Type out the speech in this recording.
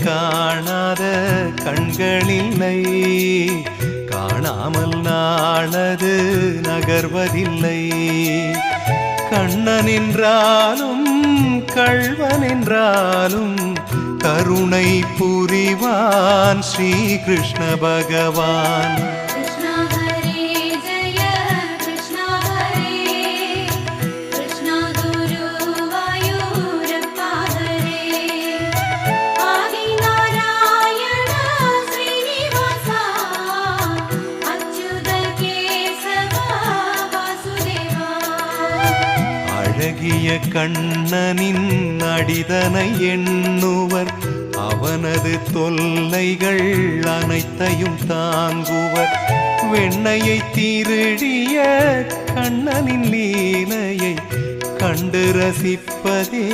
காணாத கண்களில்லை, காணாமல் நாளது நகர்வதில்லை. கண்ணன் என்றாலும் கள்வன் என்றாலும் கருணை புரிவான் ஸ்ரீ கிருஷ்ண பகவான். அழகிய கண்ணனின் அடிதனை எண்ணுவர், அவனது தொல்லைகள் அனைத்தையும் தாங்குவர். வெண்ணையை திருடிய கண்ணனின் லீலையை கண்டு ரசிப்பதே